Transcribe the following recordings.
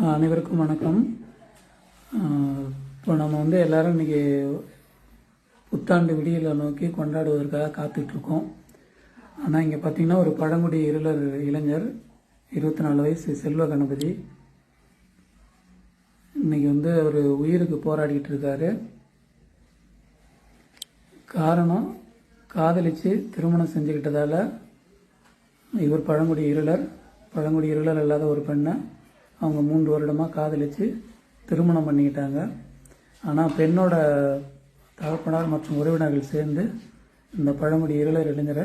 அனைவருக்கும் வணக்கம். இப்போ நம்ம எல்லோரும் இன்றைக்கி புத்தாண்டு விடியலை நோக்கி கொண்டாடுவதற்காக காத்துட்ருக்கோம். ஆனால் இங்கே பார்த்திங்கன்னா ஒரு பழங்குடி இருளர் இளைஞர் 24 வயசு செல்வ கணபதி இன்றைக்கி அவர் உயிருக்கு போராடிக்கிட்டு இருக்காரு. காரணம், காதலித்து திருமணம் செஞ்சுக்கிட்டதால் இவர் பழங்குடி இருளர் இல்லாத ஒரு பெண்ணை அவங்க 3 வருடமாக காதலித்து திருமணம் பண்ணிக்கிட்டாங்க. ஆனால் பெண்ணோட தகப்பனார் மற்றும் உறவினர்கள் சேர்ந்து இந்த பழங்குடி இருளர் இளைஞரை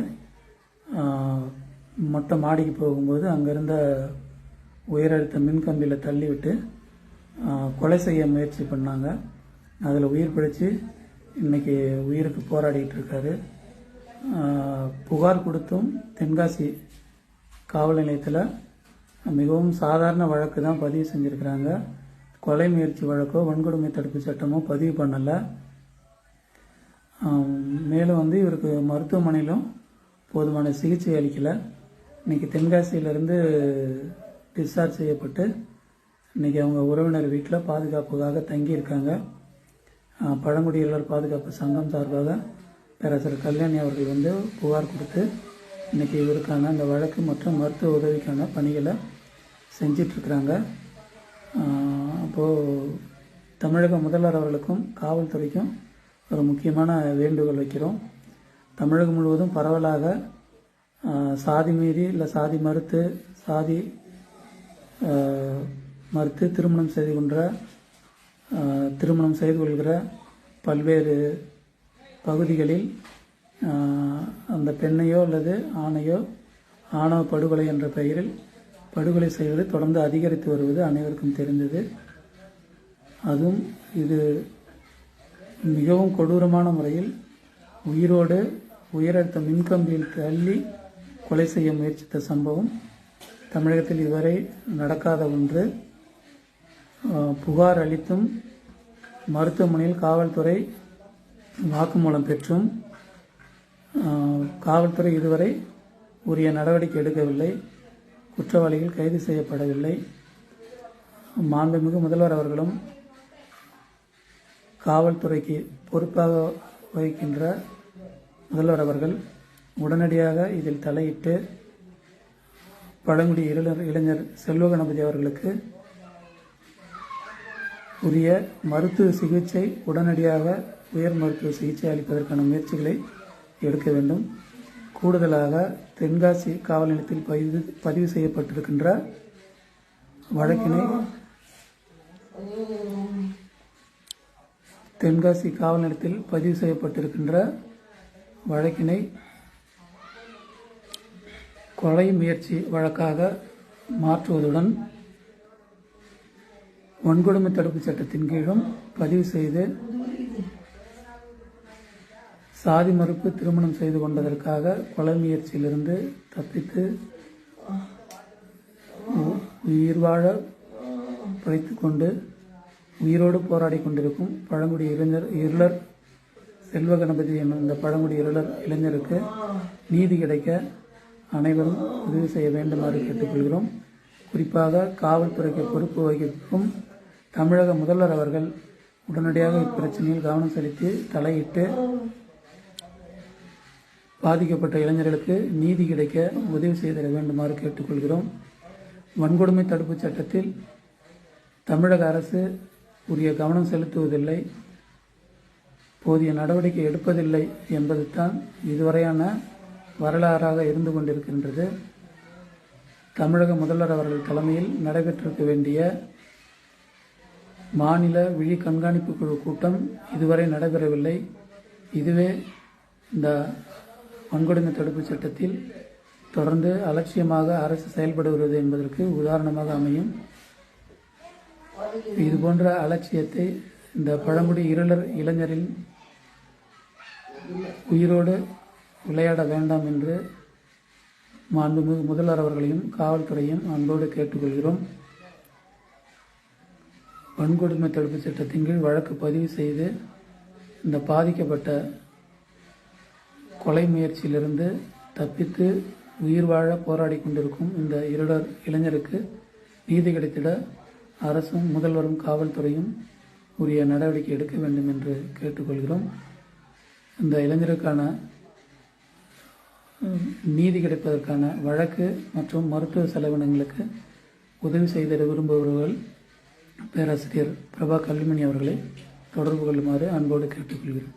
மொட்டை மாடிக்கு போகும்போது அங்கேருந்த உயரழுத்த மின்கம்பியில் தள்ளிவிட்டு கொலை செய்ய முயற்சி பண்ணாங்க. அதில் உயிர் பிழைச்சி இன்றைக்கி உயிருக்கு போராடிக்கிட்டு இருக்காரு. புகார் கொடுத்தும் தென்காசி காவல் நிலையத்தில் மிகவும் சாதாரண வழக்கு தான் பதிவு செஞ்சுருக்கிறாங்க. கொலை முயற்சி வழக்கோ வன்கொடுமை தடுப்பு சட்டமோ பதிவு பண்ணலை. மேலும் இவருக்கு மருத்துவமனையிலும் போதுமான சிகிச்சை அளிக்கலை. இன்றைக்கி தென்காசியிலேருந்து டிஸ்சார்ஜ் செய்யப்பட்டு இன்றைக்கி அவங்க உறவினர் வீட்டில் பாதுகாப்புக்காக தங்கியிருக்காங்க. பழங்குடியினர் பாதுகாப்பு சங்கம் சார்பாக பேராசிரியர் கல்யாணி அவர்கள் புகார் கொடுத்து இன்றைக்கி இவருக்கான அந்த வழக்கு மற்றும் மருத்துவ உதவிக்கான பணிகளை செஞ்சிட்ருக்குறாங்க. அப்போது தமிழக முதல்வர் அவர்களுக்கும் காவல்துறைக்கும் ஒரு முக்கியமான வேண்டுகோள் வைக்கிறோம். தமிழகம் முழுவதும் பரவலாக சாதி மீறி இல்லை சாதி மறுத்து திருமணம் செய்து கொள்கிற பல்வேறு பகுதிகளில் அந்த பெண்ணையோ அல்லது ஆணையோ ஆணவ படுகொலை என்ற பெயரில் படுகொலை செய்வது தொடர்ந்து அதிகரித்து வருவது அனைவருக்கும் தெரிந்தது. அதுவும் இது மிகவும் கொடூரமான முறையில் உயிரோடு உயரழுத்த மின்கம்பியில் தள்ளி கொலை செய்ய முயற்சித்த சம்பவம் தமிழகத்தில் இதுவரை நடக்காத ஒன்று. புகார் அளித்தும் மருத்துவமனையில் காவல்துறை வாக்குமூலம் பெற்றும் காவல்துறை இதுவரை உரிய நடவடிக்கை எடுக்கவில்லை. குற்றவாளிகள் கைது செய்யப்படவில்லை. மாண்புமிகு முதல்வர் அவர்களும் காவல்துறைக்கு பொறுப்பாக வகிக்கின்ற முதல்வர் அவர்கள் உடனடியாக இதில் தலையிட்டு பழங்குடி இளைஞர் செல்வ கணபதி அவர்களுக்கு உரிய மருத்துவ சிகிச்சை உடனடியாக உயர் மருத்துவ சிகிச்சை அளிப்பதற்கான முயற்சிகளை எடுக்க வேண்டும். கூடுதலாக தென்காசி காவல் நிலையத்தில் பதிவு செய்யப்பட்டிருக்கின்ற வழக்கினை கொலை முயற்சி வழக்காக மாற்றுவதுடன் வன்கொடுமை தடுப்பு சட்டத்தின் கீழும் பதிவு செய்து சாதி மறுப்பு திருமணம் செய்து கொண்டதற்காக கொலை முயற்சியிலிருந்து தப்பித்து உயிர் வாழ பிழைத்து கொண்டு உயிரோடு போராடி கொண்டிருக்கும் பழங்குடி இருளர் செல்வ கணபதி என்னும் இந்த பழங்குடி இருளர் இளைஞருக்கு நீதி கிடைக்க அனைவரும் உதவி செய்ய வேண்டுமாறு கேட்டுக்கொள்கிறோம். குறிப்பாக காவல்துறைக்கு பொறுப்பு வகிக்கும் தமிழக முதல்வர் அவர்கள் உடனடியாக இப்பிரச்சனையில் கவனம் செலுத்தி தலையிட்டு பாதிக்கப்பட்ட இளைஞர்களுக்கு நீதி கிடைக்க உதவி செய்திட வேண்டுமாறு கேட்டுக்கொள்கிறோம். வன்கொடுமை தடுப்பு சட்டத்தில் தமிழக அரசு உரிய கவனம் செலுத்துவதில்லை, போதிய நடவடிக்கை எடுப்பதில்லை என்பது தான் இதுவரையான வரலாறாக இருந்து கொண்டிருக்கின்றது. தமிழக முதல்வர் அவர்கள் தலைமையில் நடைபெற்றிருக்க வேண்டிய மாநில விழி கண்காணிப்பு குழு கூட்டம் இதுவரை நடைபெறவில்லை. இதுவே இந்த வன்கொடுமை தடுப்பு சட்டத்தில் தொடர்ந்து அலட்சியமாக அரசு செயல்பட்டு வருவது என்பதற்கு உதாரணமாக அமையும். இதுபோன்ற அலட்சியத்தை இந்த பழங்குடி இருளர் இளைஞரின் உயிரோடு விளையாட வேண்டாம் என்று மாண்புமிகு முதல்வர் அவர்களையும் காவல்துறையும் அன்போடு கேட்டுக்கொள்கிறோம். வன்கொடுமை தடுப்பு சட்டத்தின் கீழ் வழக்கு பதிவு செய்து இந்த பாதிக்கப்பட்ட கொலை முயற்சியிலிருந்து தப்பித்து உயிர் வாழ போராடி கொண்டிருக்கும் இந்த இருளர் இளைஞருக்கு நீதி கிடைத்திட அரசும் முதல்வரும் காவல்துறையும் உரிய நடவடிக்கை எடுக்க வேண்டும் என்று கேட்டுக்கொள்கிறோம். இந்த இளைஞருக்கான நீதி கிடைப்பதற்கான வழக்கு மற்றும் மருத்துவ செலவினங்களுக்கு உதவி செய்திட விரும்புபவர்கள் பேராசிரியர் பிரபா கல்விமணி அவர்களை தொடர்பு கொள்ளுமாறு அன்போடு கேட்டுக்கொள்கிறோம்.